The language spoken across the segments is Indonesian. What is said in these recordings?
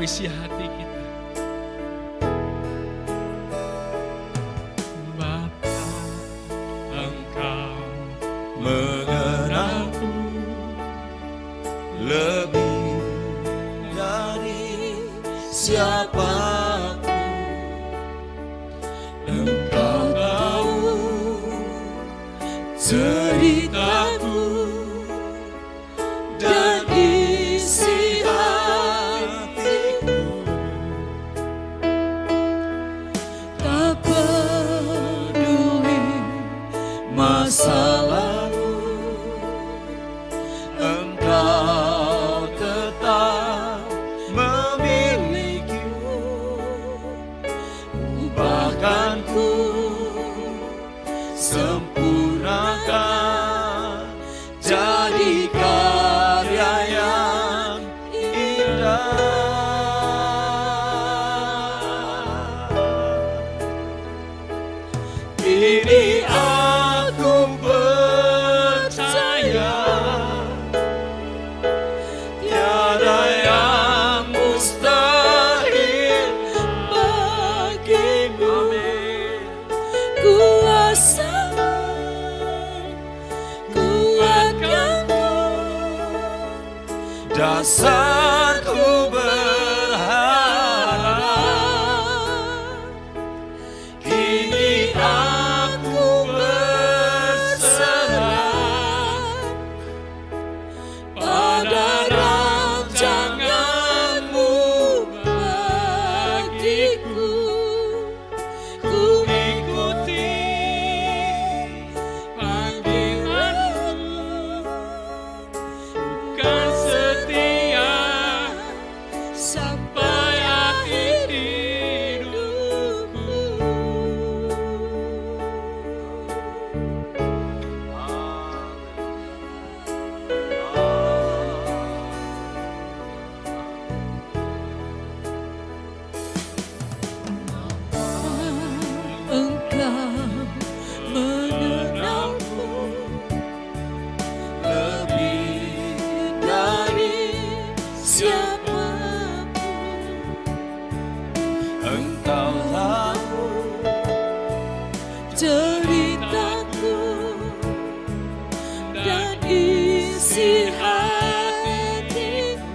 isi hati kita. Bapa, Engkau mengenalku lebih dari siapapun. Engkau tahu ceritaku dan isi hatiku. Tak peduli masa lalu, Engkau tetap memilikiku. Ubahkanku, sempurnakan jadi karya yang indah. Kini aku percaya tiada yang mustahil bagimu. Kuasa-Mu kuatkanku, dasarku berharap. Kini aku berserah pada rancangan-Mu bagiku. Ku ikuti panggilan-Mu, bukan setia sampai akhir hidupku. Engkau mengenalku lebih dari siapapun. Engkau tahu ceritaku dan isi hatiku.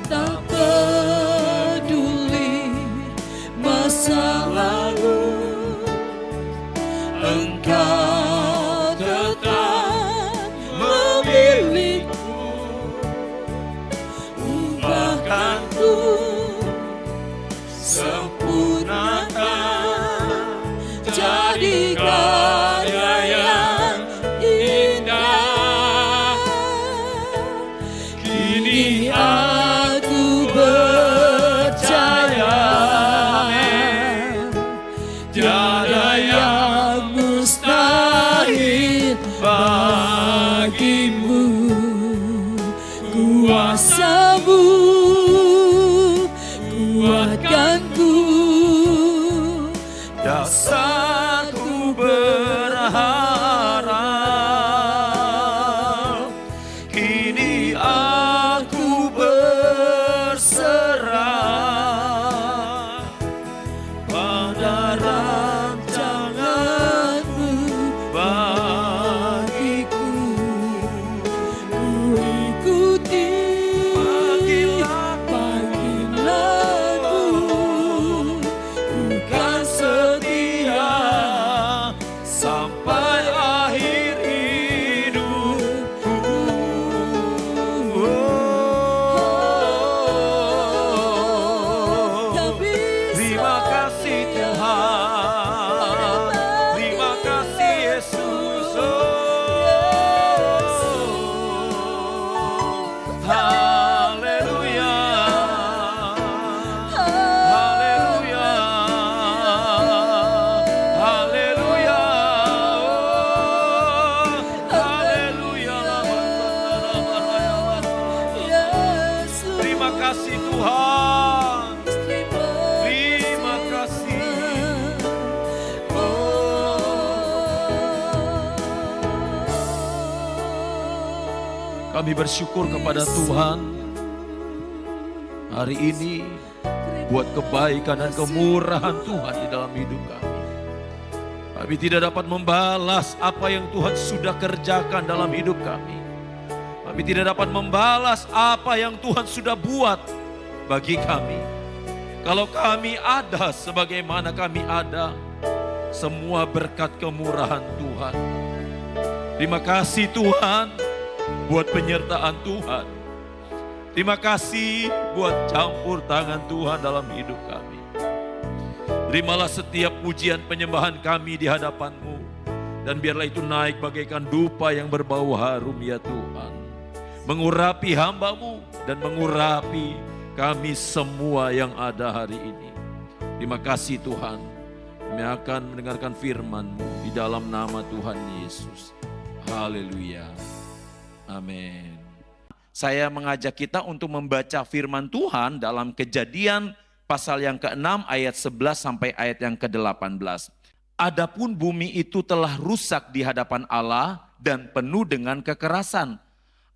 Tak peduli masa lalu, Engkau tetap memilikiku. Ubahkanku, sempurnakan jadi karya yang indah. Kini aku percaya tiada yang mustahil bagimu. Kuasa-Mu kuatkanku, dasarku berharap. Kini aku berserah pada rancangan-Mu bagiku. Ku ikuti panggilan-Mu, bukan setia sampai akhir hidupku. Terima kasih Tuhan, terima kasih Yesus. Haleluya, haleluya, haleluya, haleluya. Terima kasih Tuhan, terima kasih. Kami bersyukur kepada Tuhan hari ini buat kebaikan dan kemurahan Tuhan di dalam hidup kami. Kami tidak dapat membalas apa yang Tuhan sudah kerjakan dalam hidup kami. Kami tidak dapat membalas apa yang Tuhan sudah buat bagi kami. Kalau kami ada sebagaimana kami ada, semua berkat kemurahan Tuhan. Terima kasih Tuhan buat penyertaan Tuhan. Terima kasih buat campur tangan Tuhan dalam hidup kami. Terimalah setiap pujian penyembahan kami di hadapan-Mu. Dan biarlah itu naik bagaikan dupa yang berbau harum ya Tuhan. Mengurapi hamba-Mu dan mengurapi kami semua yang ada hari ini. Terima kasih Tuhan. Kami akan mendengarkan firman-Mu di dalam nama Tuhan Yesus. Haleluya. Amin. Saya mengajak kita untuk membaca firman Tuhan dalam Kejadian pasal yang ke-6 ayat 11 sampai ayat yang ke-18. Adapun bumi itu telah rusak di hadapan Allah dan penuh dengan kekerasan.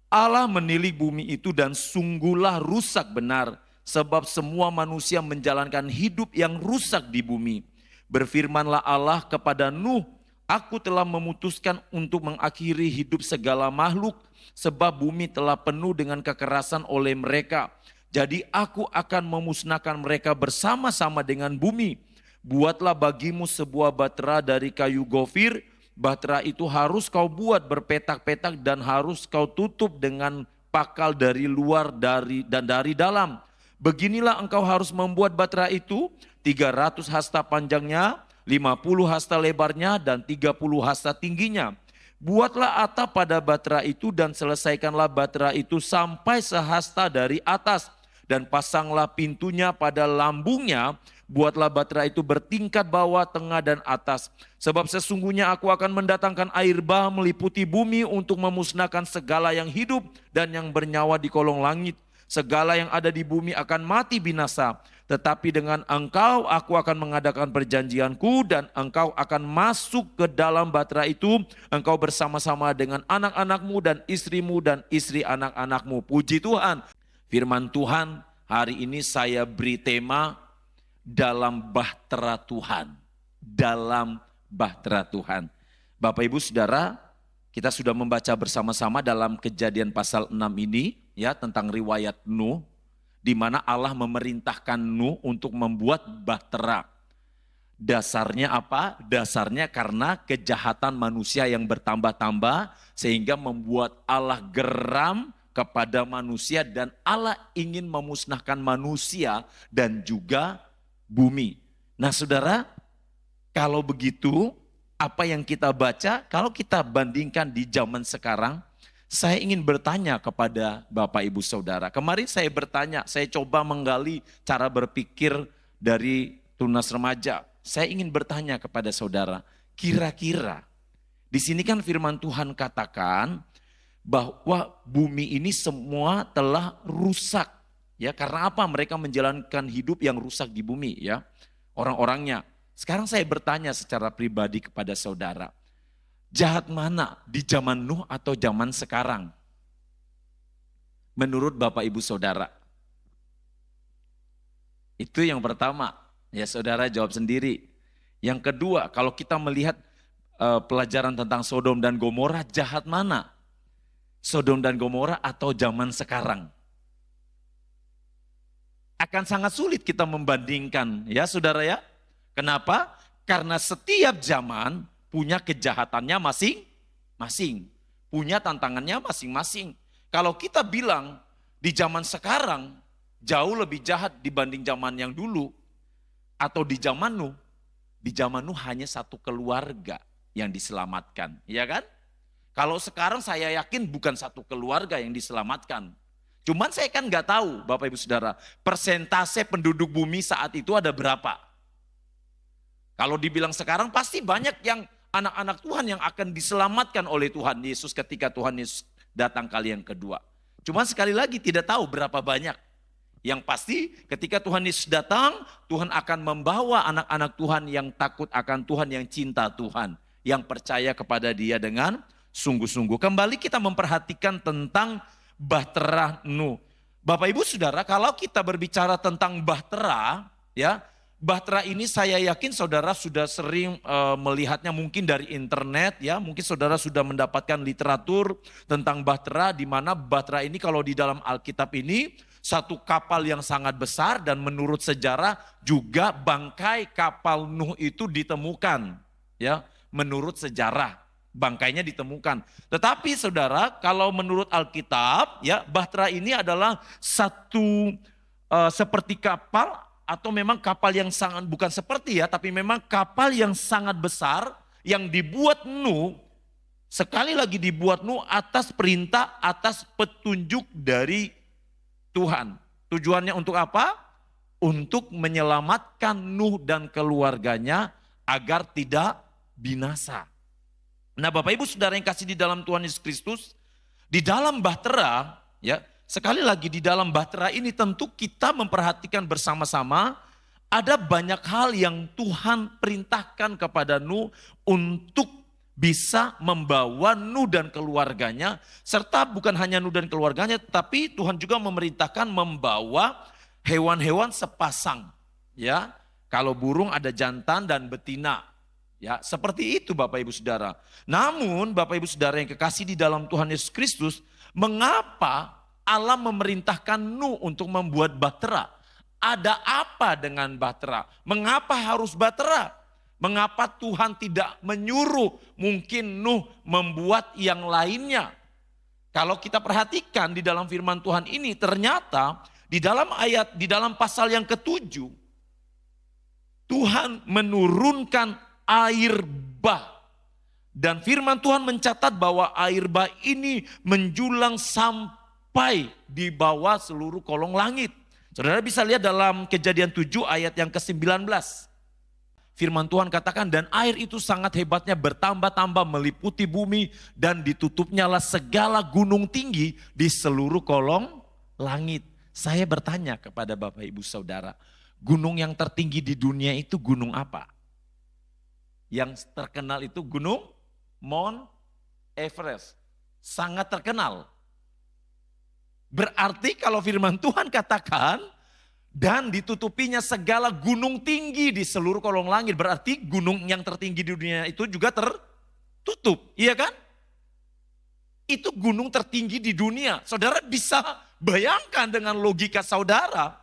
Allah menilik bumi itu dan sungguhlah rusak benar, sebab semua manusia menjalankan hidup yang rusak di bumi. Berfirmanlah Allah kepada Nuh, aku telah memutuskan untuk mengakhiri hidup segala makhluk, sebab bumi telah penuh dengan kekerasan oleh mereka. Jadi aku akan memusnahkan mereka bersama-sama dengan bumi. Buatlah bagimu sebuah batra dari kayu gofir. Batra itu harus kau buat berpetak-petak dan harus kau tutup dengan pakal dari luar dan dari dalam. Beginilah engkau harus membuat batra itu, 300 hasta panjangnya, 50 hasta lebarnya dan 30 hasta tingginya. Buatlah atap pada batra itu dan selesaikanlah batra itu sampai sehasta dari atas. Dan pasanglah pintunya pada lambungnya. Buatlah batra itu bertingkat bawah, tengah, dan atas. Sebab sesungguhnya aku akan mendatangkan air bah meliputi bumi untuk memusnahkan segala yang hidup dan yang bernyawa di kolong langit. Segala yang ada di bumi akan mati binasa. Tetapi dengan engkau aku akan mengadakan perjanjianku dan engkau akan masuk ke dalam batra itu. Engkau bersama-sama dengan anak-anakmu dan istrimu dan istri anak-anakmu. Puji Tuhan. Firman Tuhan hari ini saya beri tema dalam bahtera Tuhan. Dalam bahtera Tuhan. Bapak Ibu Saudara, kita sudah membaca bersama-sama dalam Kejadian pasal 6 ini ya tentang riwayat Nuh, di mana Allah memerintahkan Nuh untuk membuat bahtera. Dasarnya apa? Dasarnya karena kejahatan manusia yang bertambah-tambah sehingga membuat Allah geram kepada manusia dan Allah ingin memusnahkan manusia dan juga bumi. Nah saudara, kalau begitu apa yang kita baca, kalau kita bandingkan di zaman sekarang, saya ingin bertanya kepada Bapak Ibu Saudara. Kemarin saya bertanya, saya coba menggali cara berpikir dari Tunas Remaja. Saya ingin bertanya kepada saudara, kira-kira di sini kan firman Tuhan katakan bahwa bumi ini semua telah rusak. Ya, karena apa? Mereka menjalankan hidup yang rusak di bumi ya. Orang-orangnya. Sekarang saya bertanya secara pribadi kepada saudara. Jahat mana? Di zaman Nuh atau zaman sekarang? Menurut Bapak Ibu Saudara. Itu yang pertama. Ya saudara jawab sendiri. Yang kedua, kalau kita melihat pelajaran tentang Sodom dan Gomora, jahat mana? Sodom dan Gomora atau zaman sekarang? Akan sangat sulit kita membandingkan ya saudara ya. Kenapa? Karena setiap zaman punya kejahatannya masing-masing. Punya tantangannya masing-masing. Kalau kita bilang di zaman sekarang jauh lebih jahat dibanding zaman yang dulu. Atau di zaman Nuh hanya satu keluarga yang diselamatkan. Ya kan? Kalau sekarang saya yakin bukan satu keluarga yang diselamatkan. Cuman saya kan nggak tahu Bapak Ibu Saudara, persentase penduduk bumi saat itu ada berapa. Kalau dibilang sekarang pasti banyak yang anak-anak Tuhan yang akan diselamatkan oleh Tuhan Yesus ketika Tuhan Yesus datang kali yang kedua. Cuman sekali lagi tidak tahu berapa banyak. Yang pasti ketika Tuhan Yesus datang, Tuhan akan membawa anak-anak Tuhan yang takut akan Tuhan, yang cinta Tuhan. Yang percaya kepada Dia dengan sungguh-sungguh. Kembali kita memperhatikan tentang bahtera Nuh. Bapak Ibu Saudara, kalau kita berbicara tentang bahtera, ya, bahtera ini saya yakin saudara sudah sering melihatnya mungkin dari internet, ya, mungkin saudara sudah mendapatkan literatur tentang bahtera, di mana bahtera ini kalau di dalam Alkitab ini satu kapal yang sangat besar, dan menurut sejarah juga bangkai kapal Nuh itu ditemukan, ya, menurut sejarah bangkainya ditemukan. Tetapi saudara, kalau menurut Alkitab, ya, bahtera ini adalah satu seperti kapal, atau memang kapal yang sangat, bukan seperti ya, tapi memang kapal yang sangat besar yang dibuat Nuh, sekali lagi dibuat Nuh atas perintah, atas petunjuk dari Tuhan. Tujuannya untuk apa? Untuk menyelamatkan Nuh dan keluarganya agar tidak binasa. Nah, Bapak Ibu Saudara yang kasih di dalam Tuhan Yesus Kristus, di dalam bahtera, ya, sekali lagi di dalam bahtera ini tentu kita memperhatikan bersama-sama ada banyak hal yang Tuhan perintahkan kepada Nuh untuk bisa membawa Nuh dan keluarganya, serta bukan hanya Nuh dan keluarganya, tapi Tuhan juga memerintahkan membawa hewan-hewan sepasang. Ya, kalau burung ada jantan dan betina. Ya, seperti itu Bapak Ibu Saudara. Namun Bapak Ibu Saudara yang kekasih di dalam Tuhan Yesus Kristus, mengapa Allah memerintahkan Nuh untuk membuat bahtera? Ada apa dengan bahtera? Mengapa harus bahtera? Mengapa Tuhan tidak menyuruh mungkin Nuh membuat yang lainnya? Kalau kita perhatikan di dalam firman Tuhan ini, ternyata di dalam ayat, di dalam pasal yang ke-7, Tuhan menurunkan air bah. Dan firman Tuhan mencatat bahwa air bah ini menjulang sampai di bawah seluruh kolong langit. Saudara bisa lihat dalam Kejadian 7 ayat yang ke-19. Firman Tuhan katakan, dan air itu sangat hebatnya bertambah-tambah meliputi bumi, dan ditutupnyalah segala gunung tinggi di seluruh kolong langit. Saya bertanya kepada Bapak Ibu Saudara, gunung yang tertinggi di dunia itu gunung apa? Yang terkenal itu gunung Mount Everest. Sangat terkenal. Berarti kalau firman Tuhan katakan, dan ditutupinya segala gunung tinggi di seluruh kolong langit. Berarti gunung yang tertinggi di dunia itu juga tertutup. Iya kan? Itu gunung tertinggi di dunia. Saudara bisa bayangkan dengan logika saudara.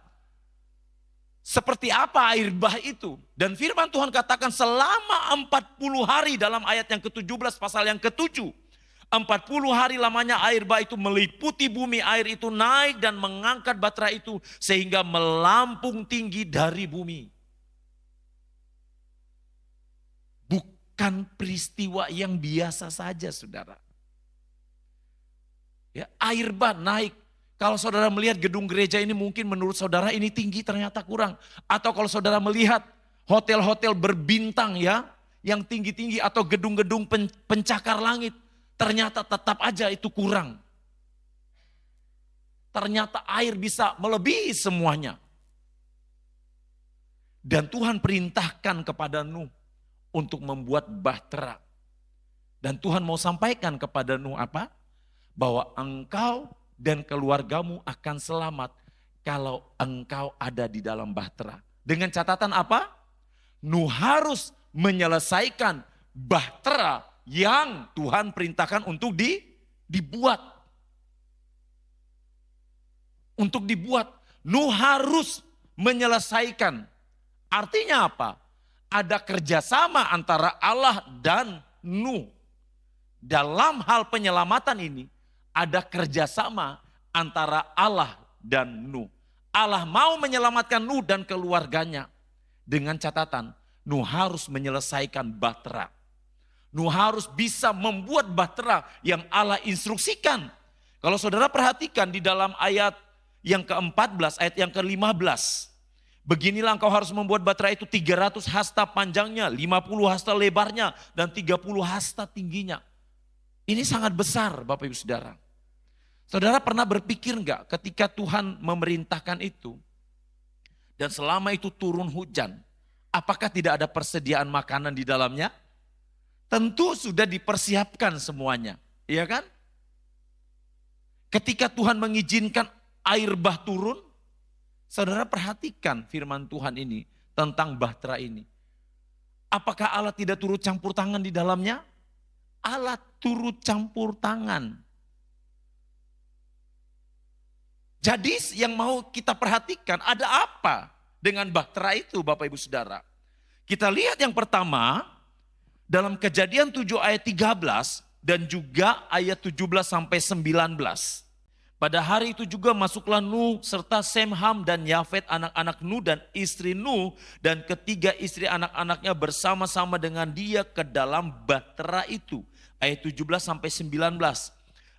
Seperti apa air bah itu. Dan firman Tuhan katakan selama 40 hari dalam ayat yang ke-17 pasal yang ke-7. 40 hari lamanya air bah itu meliputi bumi, air itu naik dan mengangkat bahtera itu sehingga melampung tinggi dari bumi. Bukan peristiwa yang biasa saja saudara. Ya, air bah naik. Kalau saudara melihat gedung gereja ini mungkin menurut saudara ini tinggi, ternyata kurang. Atau kalau saudara melihat hotel-hotel berbintang ya, yang tinggi-tinggi atau gedung-gedung pencakar langit. Ternyata tetap aja itu kurang. Ternyata air bisa melebihi semuanya. Dan Tuhan perintahkan kepada Nuh untuk membuat bahtera. Dan Tuhan mau sampaikan kepada Nuh apa? Bahwa engkau dan keluargamu akan selamat kalau engkau ada di dalam bahtera. Dengan catatan apa? Nuh harus menyelesaikan bahtera yang Tuhan perintahkan untuk dibuat. Untuk dibuat. Nuh harus menyelesaikan. Artinya apa? Ada kerjasama antara Allah dan Nuh. Dalam hal penyelamatan ini, ada kerjasama antara Allah dan Nuh. Allah mau menyelamatkan Nuh dan keluarganya. Dengan catatan, Nuh harus menyelesaikan bahtera. Nuh harus bisa membuat bahtera yang Allah instruksikan. Kalau saudara perhatikan di dalam ayat yang ke-14, ayat yang ke-15. Beginilah engkau harus membuat bahtera itu 300 hasta panjangnya, 50 hasta lebarnya, dan 30 hasta tingginya. Ini sangat besar Bapak Ibu Saudara. Saudara pernah berpikir enggak ketika Tuhan memerintahkan itu, dan selama itu turun hujan, apakah tidak ada persediaan makanan di dalamnya? Tentu sudah dipersiapkan semuanya, iya kan? Ketika Tuhan mengizinkan air bah turun. Saudara perhatikan firman Tuhan ini tentang bahtera ini. Apakah Allah tidak turut campur tangan di dalamnya? Allah turut campur tangan. Jadi yang mau kita perhatikan ada apa dengan bahtera itu Bapak Ibu Saudara. Kita lihat yang pertama dalam Kejadian 7 ayat 13 dan juga ayat 17 sampai 19. Pada hari itu juga masuklah Nuh serta Sem, Ham dan Yafet anak-anak Nuh dan istri Nuh dan ketiga istri anak-anaknya bersama-sama dengan dia ke dalam bahtera itu. Ayat 17 sampai 19.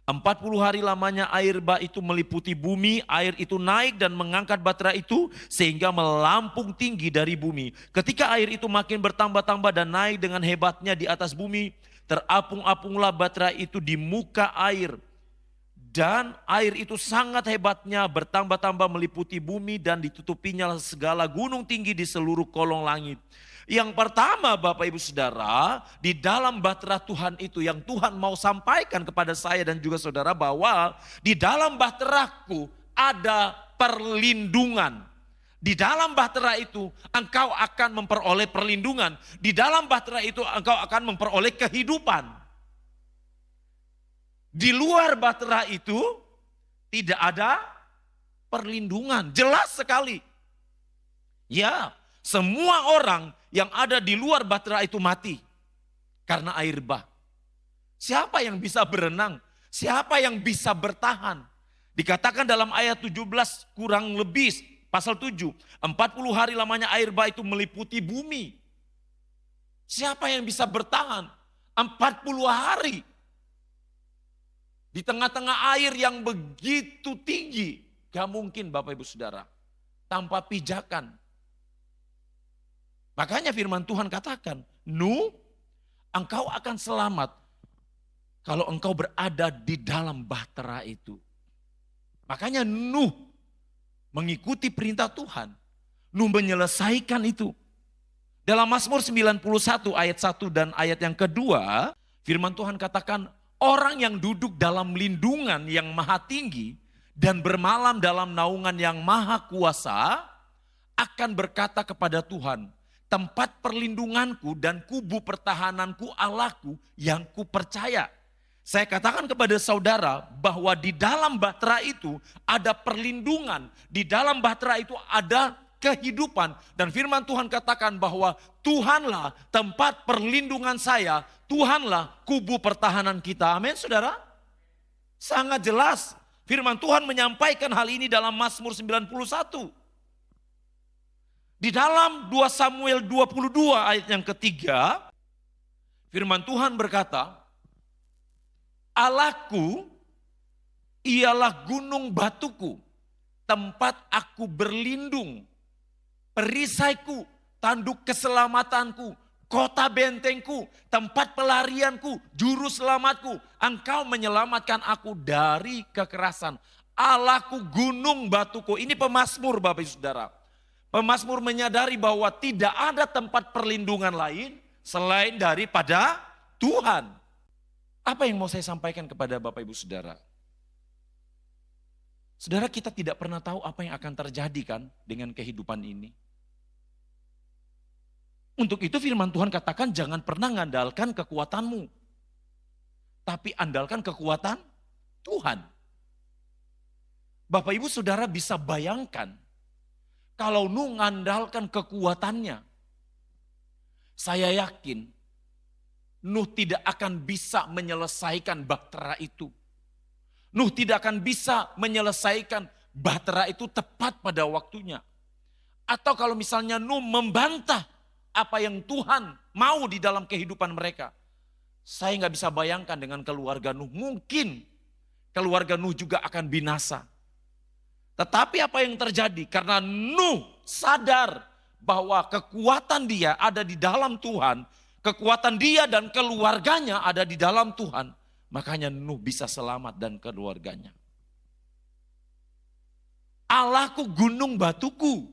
40 hari lamanya air bah itu meliputi bumi, air itu naik dan mengangkat bahtera itu sehingga melampung tinggi dari bumi. Ketika air itu makin bertambah-tambah dan naik dengan hebatnya di atas bumi, terapung-apunglah bahtera itu di muka air. Dan air itu sangat hebatnya bertambah-tambah meliputi bumi dan ditutupinya segala gunung tinggi di seluruh kolong langit. Yang pertama Bapak Ibu Saudara, di dalam bahtera Tuhan itu yang Tuhan mau sampaikan kepada saya dan juga saudara bahwa di dalam bahteraku ada perlindungan. Di dalam bahtera itu engkau akan memperoleh perlindungan. Di dalam bahtera itu engkau akan memperoleh kehidupan. Di luar bahtera itu tidak ada perlindungan. Jelas sekali. Ya, semua orang yang ada di luar bahtera itu mati karena air bah. Siapa yang bisa berenang? Siapa yang bisa bertahan? Dikatakan dalam ayat 17 kurang lebih pasal 7. 40 hari lamanya air bah itu meliputi bumi. Siapa yang bisa bertahan? 40 hari. Di tengah-tengah air yang begitu tinggi. Gak mungkin Bapak Ibu Saudara. Tanpa pijakan. Makanya firman Tuhan katakan, Nuh, engkau akan selamat kalau engkau berada di dalam bahtera itu. Makanya Nuh mengikuti perintah Tuhan. Nuh menyelesaikan itu. Dalam Mazmur 91 ayat 1 dan ayat yang kedua, firman Tuhan katakan, orang yang duduk dalam lindungan yang maha tinggi dan bermalam dalam naungan yang maha kuasa akan berkata kepada Tuhan, tempat perlindunganku dan kubu pertahananku Allahku yang kupercaya. Saya katakan kepada saudara bahwa di dalam bahtera itu ada perlindungan. Di dalam bahtera itu ada kehidupan. Dan firman Tuhan katakan bahwa Tuhanlah tempat perlindungan saya. Tuhanlah kubu pertahanan kita. Amin saudara? Sangat jelas. Firman Tuhan menyampaikan hal ini dalam Mazmur 91. Di dalam 2 Samuel 22 ayat yang ketiga, firman Tuhan berkata, Allahku ialah gunung batuku, tempat aku berlindung, perisaiku, tanduk keselamatanku, kota bentengku, tempat pelarianku, juru selamatku. Engkau menyelamatkan aku dari kekerasan. Allahku gunung batuku. Ini pemazmur Bapak Ibu Saudara. Pemazmur menyadari bahwa tidak ada tempat perlindungan lain selain daripada Tuhan. Apa yang mau saya sampaikan kepada Bapak Ibu Saudara? Saudara, kita tidak pernah tahu apa yang akan terjadi kan dengan kehidupan ini. Untuk itu firman Tuhan katakan jangan pernah mengandalkan kekuatanmu. Tapi andalkan kekuatan Tuhan. Bapak Ibu Saudara bisa bayangkan kalau Nuh mengandalkan kekuatannya, saya yakin Nuh tidak akan bisa menyelesaikan bahtera itu. Nuh tidak akan bisa menyelesaikan bahtera itu tepat pada waktunya. Atau kalau misalnya Nuh membantah apa yang Tuhan mau di dalam kehidupan mereka. Saya nggak bisa bayangkan dengan keluarga Nuh. Mungkin keluarga Nuh juga akan binasa. Tetapi apa yang terjadi? Karena Nuh sadar bahwa kekuatan dia ada di dalam Tuhan. Kekuatan dia dan keluarganya ada di dalam Tuhan. Makanya Nuh bisa selamat dan keluarganya. Allahku gunung batuku,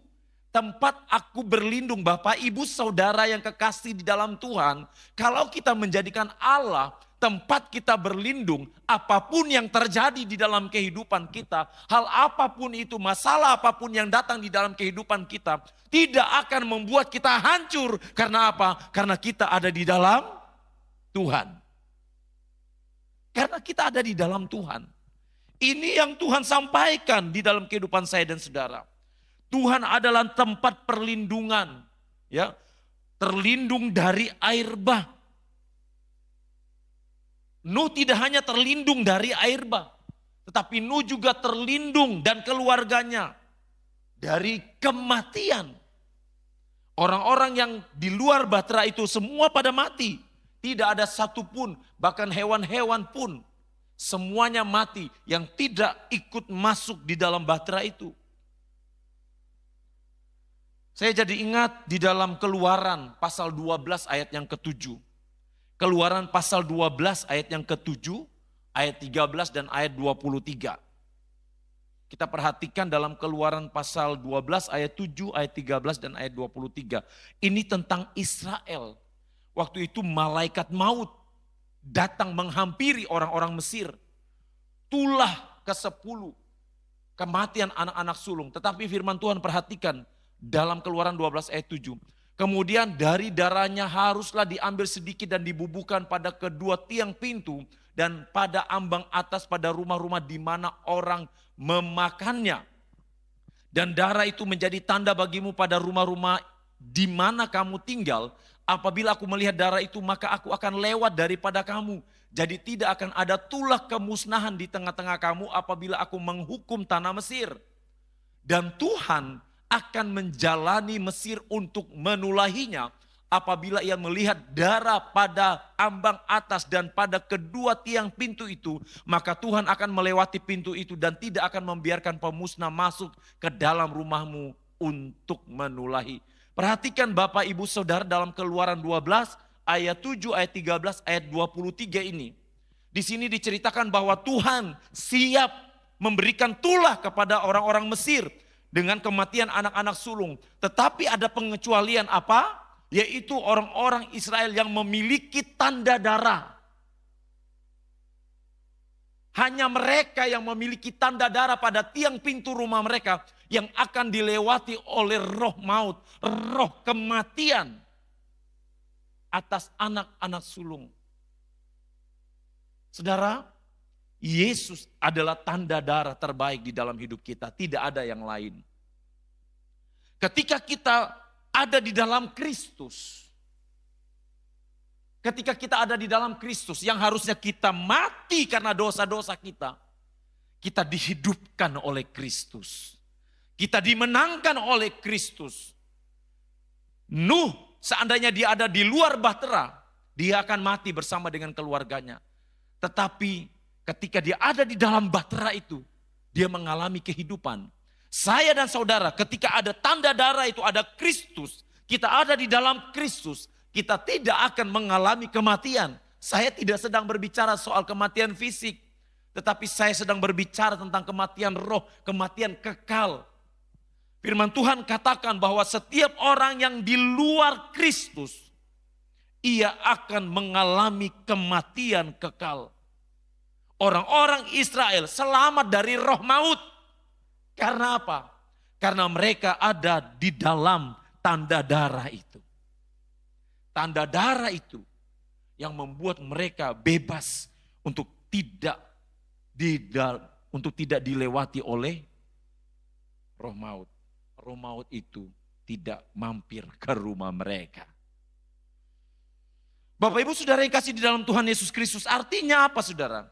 tempat aku berlindung. Bapak Ibu Saudara yang kekasih di dalam Tuhan. Kalau kita menjadikan Allah tempat kita berlindung, apapun yang terjadi di dalam kehidupan kita, hal apapun itu, masalah apapun yang datang di dalam kehidupan kita, tidak akan membuat kita hancur. Karena apa? Karena kita ada di dalam Tuhan. Karena kita ada di dalam Tuhan. Ini yang Tuhan sampaikan di dalam kehidupan saya dan saudara. Tuhan adalah tempat perlindungan, ya, terlindung dari air bah. Nuh tidak hanya terlindung dari air bah, tetapi Nuh juga terlindung dan keluarganya dari kematian. Orang-orang yang di luar bahtera itu semua pada mati. Tidak ada satupun, bahkan hewan-hewan pun semuanya mati yang tidak ikut masuk di dalam bahtera itu. Saya jadi ingat di dalam Keluaran pasal 12 ayat yang ke-7. Keluaran pasal 12 ayat yang ke-7, ayat 13 dan ayat 23. Kita perhatikan dalam Keluaran pasal 12 ayat 7, ayat 13 dan ayat 23. Ini tentang Israel. Waktu itu malaikat maut datang menghampiri orang-orang Mesir. Tulah ke-10 kematian anak-anak sulung. Tetapi firman Tuhan perhatikan dalam Keluaran 12 ayat 7. Kemudian dari darahnya haruslah diambil sedikit dan dibubuhkan pada kedua tiang pintu dan pada ambang atas pada rumah-rumah di mana orang memakannya. Dan darah itu menjadi tanda bagimu pada rumah-rumah di mana kamu tinggal. Apabila aku melihat darah itu maka aku akan lewat daripada kamu. Jadi tidak akan ada tulah kemusnahan di tengah-tengah kamu apabila aku menghukum tanah Mesir. Dan Tuhan akan menjalani Mesir untuk menulahinya apabila ia melihat darah pada ambang atas dan pada kedua tiang pintu itu, maka Tuhan akan melewati pintu itu dan tidak akan membiarkan pemusnah masuk ke dalam rumahmu untuk menulahi. Perhatikan Bapak Ibu Saudara dalam Keluaran 12 ayat 7, ayat 13, ayat 23 ini. Di sini diceritakan bahwa Tuhan siap memberikan tulah kepada orang-orang Mesir dengan kematian anak-anak sulung. Tetapi ada pengecualian apa? Yaitu orang-orang Israel yang memiliki tanda darah. Hanya mereka yang memiliki tanda darah pada tiang pintu rumah mereka yang akan dilewati oleh roh maut, roh kematian atas anak-anak sulung. Saudara, Yesus adalah tanda darah terbaik di dalam hidup kita, tidak ada yang lain. Ketika kita ada di dalam Kristus, ketika kita ada di dalam Kristus yang harusnya kita mati karena dosa-dosa kita dihidupkan oleh Kristus. Kita dimenangkan oleh Kristus. Nuh, seandainya dia ada di luar bahtera, dia akan mati bersama dengan keluarganya. Tetapi ketika dia ada di dalam bahtera itu, dia mengalami kehidupan. Saya dan saudara, ketika ada tanda darah itu, ada Kristus, kita ada di dalam Kristus, kita tidak akan mengalami kematian. Saya tidak sedang berbicara soal kematian fisik, tetapi saya sedang berbicara tentang kematian roh, kematian kekal. Firman Tuhan katakan bahwa setiap orang yang di luar Kristus, ia akan mengalami kematian kekal. Orang-orang Israel selamat dari roh maut. Karena apa? Karena mereka ada di dalam tanda darah itu. Tanda darah itu yang membuat mereka bebas untuk tidak dilewati oleh roh maut. Roh maut itu tidak mampir ke rumah mereka. Bapak Ibu Saudara yang kasih di dalam Tuhan Yesus Kristus, artinya apa saudara?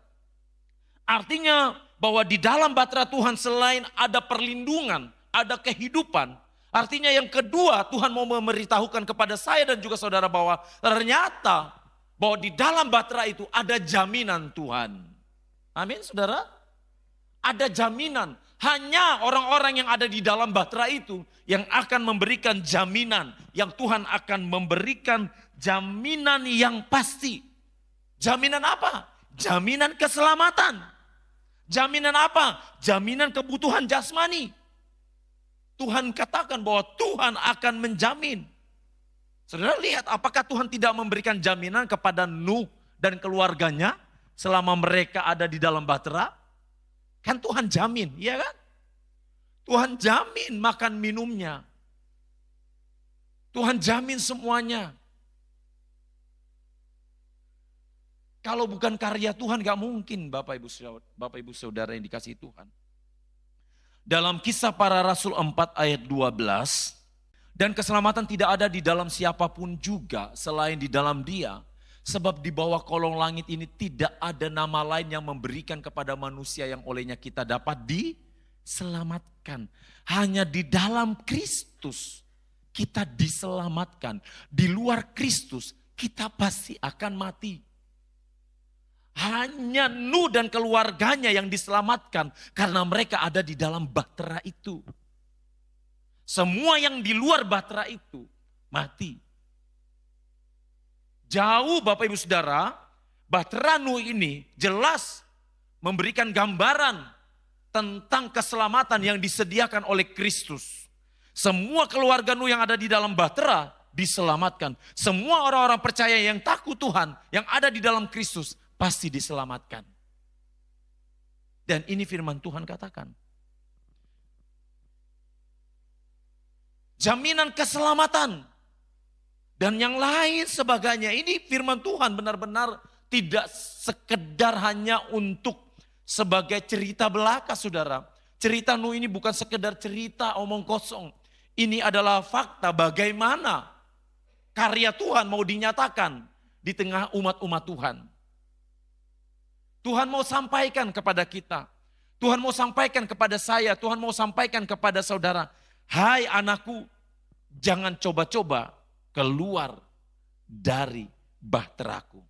Artinya bahwa di dalam bahtera Tuhan selain ada perlindungan, ada kehidupan. Artinya yang kedua, Tuhan mau memberitahukan kepada saya dan juga saudara bahwa ternyata bahwa di dalam bahtera itu ada jaminan Tuhan. Amin saudara? Ada jaminan. Hanya orang-orang yang ada di dalam bahtera itu yang akan memberikan jaminan. Yang Tuhan akan memberikan jaminan yang pasti. Jaminan apa? Jaminan keselamatan. Jaminan apa? Jaminan kebutuhan jasmani. Tuhan katakan bahwa Tuhan akan menjamin. Saudara lihat apakah Tuhan tidak memberikan jaminan kepada Nuh dan keluarganya selama mereka ada di dalam bahtera? Kan Tuhan jamin, iya kan? Tuhan jamin makan minumnya. Tuhan jamin semuanya. Kalau bukan karya Tuhan gak mungkin Bapak Ibu Saudara yang dikasihi Tuhan. Dalam Kisah Para Rasul 4 ayat 12, dan keselamatan tidak ada di dalam siapapun juga selain di dalam Dia. Sebab di bawah kolong langit ini tidak ada nama lain yang memberikan kepada manusia yang olehnya kita dapat diselamatkan. Hanya di dalam Kristus kita diselamatkan. Di luar Kristus kita pasti akan mati. Hanya Nuh dan keluarganya yang diselamatkan karena mereka ada di dalam bahtera itu. Semua yang di luar bahtera itu mati. Jauh Bapak Ibu Saudara, bahtera Nuh ini jelas memberikan gambaran tentang keselamatan yang disediakan oleh Kristus. Semua keluarga Nuh yang ada di dalam bahtera diselamatkan. Semua orang-orang percaya yang takut Tuhan yang ada di dalam Kristus pasti diselamatkan. Dan ini firman Tuhan katakan. Jaminan keselamatan. Dan yang lain sebagainya. Ini firman Tuhan benar-benar tidak sekedar hanya untuk sebagai cerita belaka saudara. Cerita Nuh ini bukan sekedar cerita omong kosong. Ini adalah fakta bagaimana karya Tuhan mau dinyatakan di tengah umat-umat Tuhan. Tuhan mau sampaikan kepada kita. Tuhan mau sampaikan kepada saya. Tuhan mau sampaikan kepada saudara. Hai anakku, jangan coba-coba keluar dari bahteraku.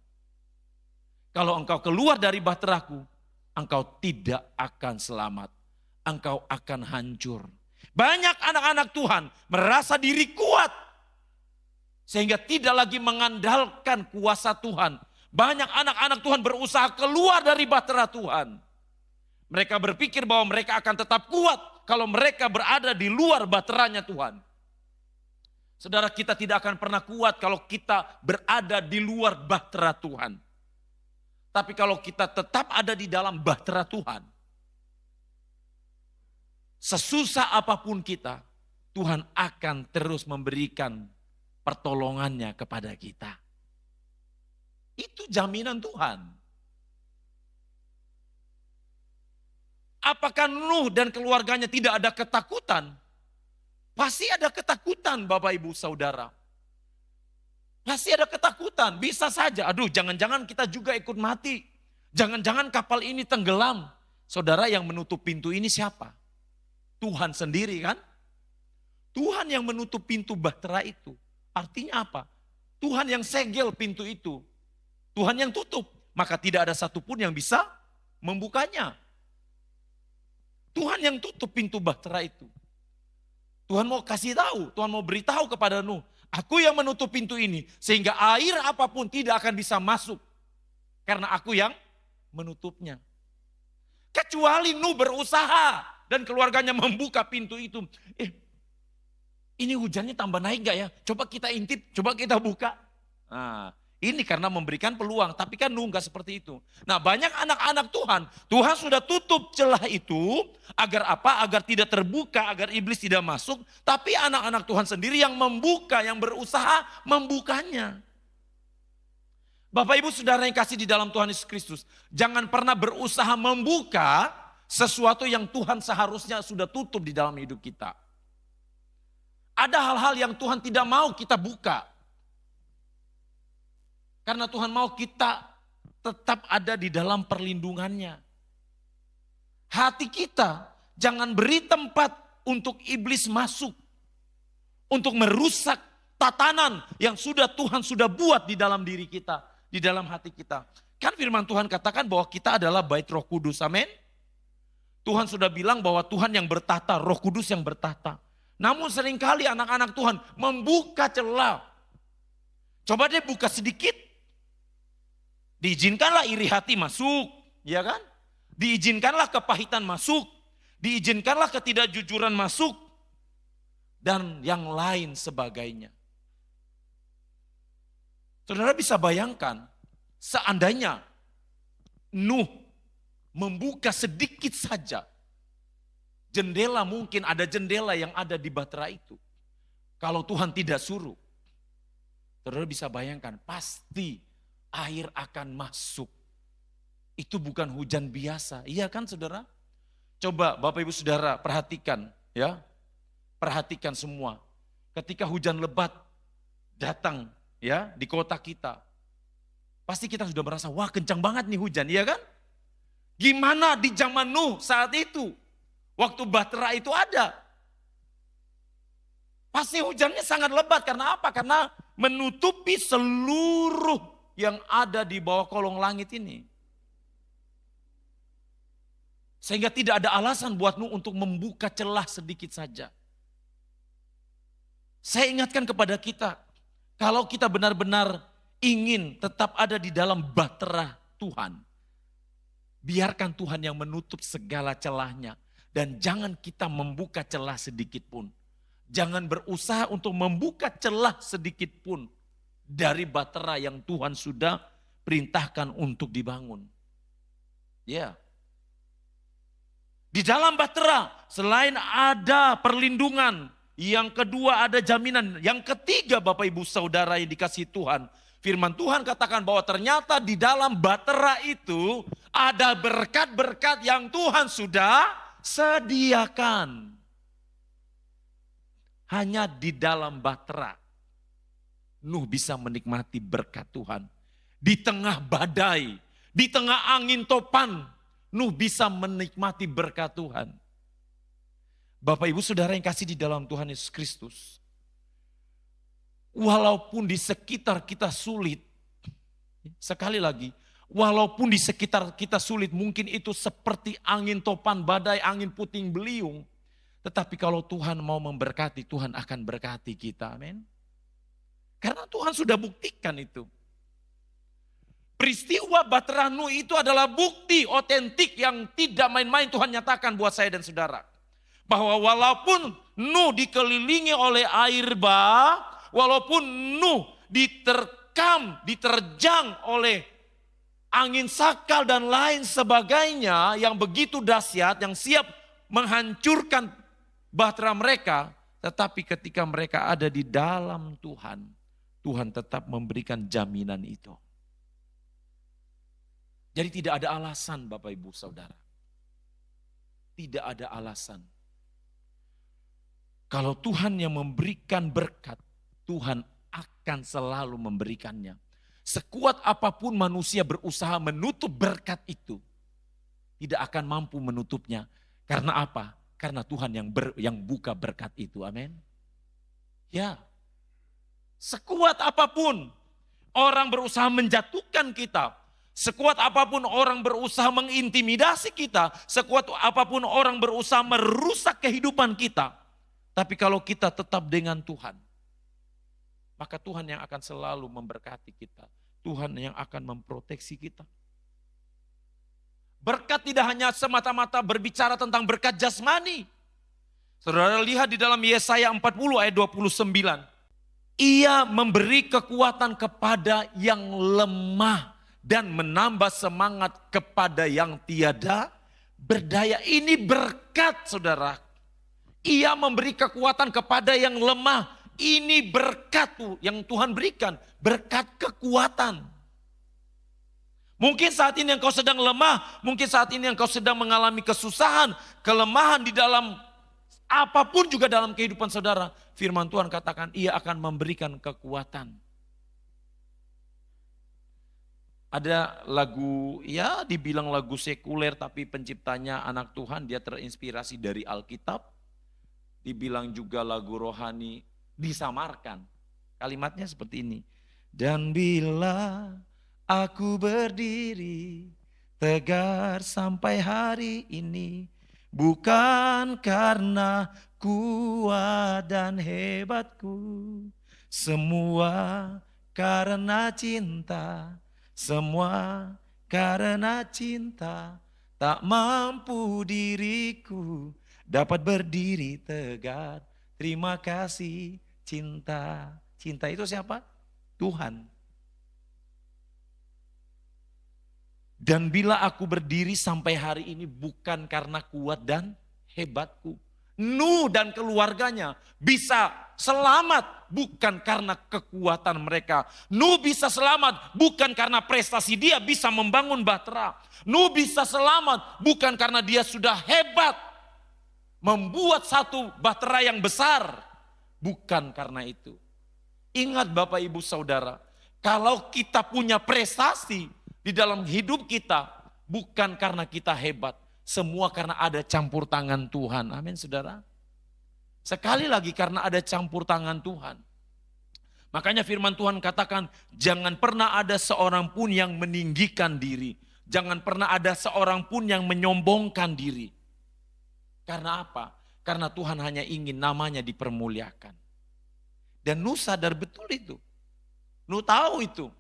Kalau engkau keluar dari bahteraku, engkau tidak akan selamat. Engkau akan hancur. Banyak anak-anak Tuhan merasa diri kuat. Sehingga tidak lagi mengandalkan kuasa Tuhan. Banyak anak-anak Tuhan berusaha keluar dari bahtera Tuhan. Mereka berpikir bahwa mereka akan tetap kuat kalau mereka berada di luar bahteranya Tuhan. Saudara, kita tidak akan pernah kuat kalau kita berada di luar bahtera Tuhan. Tapi kalau kita tetap ada di dalam bahtera Tuhan, sesusah apapun kita, Tuhan akan terus memberikan pertolongannya kepada kita. Itu jaminan Tuhan. Apakah Nuh dan keluarganya tidak ada ketakutan? Pasti ada ketakutan Bapak Ibu Saudara. Pasti ada ketakutan, bisa saja. Aduh, jangan-jangan kita juga ikut mati. Jangan-jangan kapal ini tenggelam. Saudara, yang menutup pintu ini siapa? Tuhan sendiri kan? Tuhan yang menutup pintu bahtera itu. Artinya apa? Tuhan yang segel pintu itu. Tuhan yang tutup, maka tidak ada satupun yang bisa membukanya. Tuhan yang tutup pintu bahtera itu. Tuhan mau kasih tahu, Tuhan mau beritahu kepada Nuh, aku yang menutup pintu ini sehingga air apapun tidak akan bisa masuk. Karena aku yang menutupnya. Kecuali Nuh berusaha dan keluarganya membuka pintu itu. Ini hujannya tambah naik gak ya? Coba kita intip, coba kita buka. Nah, ini karena memberikan peluang, tapi kan Nuh gak seperti itu. Nah, banyak anak-anak Tuhan sudah tutup celah itu, agar apa? Agar tidak terbuka, agar iblis tidak masuk. Tapi anak-anak Tuhan sendiri yang membuka, yang berusaha membukanya. Bapak Ibu Saudara yang kasih di dalam Tuhan Yesus Kristus, jangan pernah berusaha membuka sesuatu yang Tuhan seharusnya sudah tutup di dalam hidup kita. Ada hal-hal yang Tuhan tidak mau kita buka. Karena Tuhan mau kita tetap ada di dalam perlindungannya. Hati kita jangan beri tempat untuk iblis masuk. Untuk merusak tatanan yang Tuhan sudah buat di dalam diri kita. Di dalam hati kita. Kan firman Tuhan katakan bahwa kita adalah bait Roh Kudus, amin. Tuhan sudah bilang bahwa Tuhan yang bertata, Roh Kudus yang bertata. Namun seringkali anak-anak Tuhan membuka celah. Coba deh buka sedikit. Diizinkanlah iri hati masuk, ya kan? Diizinkanlah kepahitan masuk, diizinkanlah ketidakjujuran masuk, dan yang lain sebagainya. Saudara bisa bayangkan, seandainya Nuh membuka sedikit saja jendela, mungkin ada jendela yang ada di Bahtera itu. Kalau Tuhan tidak suruh, saudara bisa bayangkan pasti air akan masuk. Itu bukan hujan biasa, iya kan saudara? Coba Bapak Ibu Saudara perhatikan ya. Perhatikan semua. Ketika hujan lebat datang ya di kota kita. Pasti kita sudah merasa wah kencang banget nih hujan, iya kan? Gimana di zaman Nuh saat itu? Waktu Bahtera itu ada. Pasti hujannya sangat lebat, karena apa? Karena menutupi seluruh yang ada di bawah kolong langit ini. Sehingga tidak ada alasan buat Nuh untuk membuka celah sedikit saja. Saya ingatkan kepada kita, kalau kita benar-benar ingin tetap ada di dalam bahtera Tuhan, biarkan Tuhan yang menutup segala celahnya. Dan jangan kita membuka celah sedikit pun. Jangan berusaha untuk membuka celah sedikit pun dari bahtera yang Tuhan sudah perintahkan untuk dibangun. Ya. Di dalam bahtera selain ada perlindungan, yang kedua ada jaminan, yang ketiga Bapak Ibu Saudara yang dikasihi Tuhan, firman Tuhan katakan bahwa ternyata di dalam bahtera itu ada berkat-berkat yang Tuhan sudah sediakan. Hanya di dalam bahtera Nuh bisa menikmati berkat Tuhan. Di tengah badai, di tengah angin topan, Nuh bisa menikmati berkat Tuhan. Bapak Ibu Saudara yang kasih di dalam Tuhan Yesus Kristus, walaupun di sekitar kita sulit, sekali lagi, walaupun di sekitar kita sulit, mungkin itu seperti angin topan, badai, angin puting beliung, tetapi kalau Tuhan mau memberkati, Tuhan akan berkati kita, amin. Karena Tuhan sudah buktikan itu. Peristiwa bahtera Nuh itu adalah bukti otentik yang tidak main-main Tuhan nyatakan buat saya dan saudara. Bahwa walaupun Nuh dikelilingi oleh air bah, walaupun Nuh diterjang oleh angin sakal dan lain sebagainya yang begitu dahsyat, yang siap menghancurkan bahtera mereka, tetapi ketika mereka ada di dalam Tuhan, Tuhan tetap memberikan jaminan itu. Jadi tidak ada alasan Bapak Ibu Saudara. Tidak ada alasan. Kalau Tuhan yang memberikan berkat, Tuhan akan selalu memberikannya. Sekuat apapun manusia berusaha menutup berkat itu, tidak akan mampu menutupnya. Karena apa? Karena Tuhan yang buka berkat itu, amin. Ya, sekuat apapun orang berusaha menjatuhkan kita, sekuat apapun orang berusaha mengintimidasi kita, sekuat apapun orang berusaha merusak kehidupan kita, tapi kalau kita tetap dengan Tuhan, maka Tuhan yang akan selalu memberkati kita. Tuhan yang akan memproteksi kita. Berkat tidak hanya semata-mata berbicara tentang berkat jasmani. Saudara lihat di dalam Yesaya 40 ayat 29. Ia memberi kekuatan kepada yang lemah dan menambah semangat kepada yang tiada berdaya. Ini berkat saudara. Ia memberi kekuatan kepada yang lemah. Ini berkat tuh yang Tuhan berikan. Berkat kekuatan. Mungkin saat ini engkau sedang lemah. Mungkin saat ini engkau sedang mengalami kesusahan. Kelemahan di dalam apapun juga dalam kehidupan saudara. Firman Tuhan katakan ia akan memberikan kekuatan. Ada lagu, ya dibilang lagu sekuler tapi penciptanya anak Tuhan, dia terinspirasi dari Alkitab. Dibilang juga lagu rohani, disamarkan. Kalimatnya seperti ini. Dan bila aku berdiri tegar sampai hari ini, bukan karena kuat dan hebatku, semua karena cinta. Semua karena cinta, tak mampu diriku dapat berdiri tegak. Terima kasih cinta. Cinta itu siapa? Tuhan. Dan bila aku berdiri sampai hari ini bukan karena kuat dan hebatku. Nuh dan keluarganya bisa selamat bukan karena kekuatan mereka. Nuh bisa selamat bukan karena prestasi dia bisa membangun bahtera. Nuh bisa selamat bukan karena dia sudah hebat membuat satu bahtera yang besar. Bukan karena itu. Ingat Bapak Ibu Saudara, kalau kita punya prestasi di dalam hidup kita bukan karena kita hebat. Semua karena ada campur tangan Tuhan. Amin saudara. Sekali lagi karena ada campur tangan Tuhan. Makanya firman Tuhan katakan, jangan pernah ada seorang pun yang meninggikan diri. Jangan pernah ada seorang pun yang menyombongkan diri. Karena apa? Karena Tuhan hanya ingin namanya dipermuliakan. Dan Nuh sadar betul itu. Nuh tahu itu.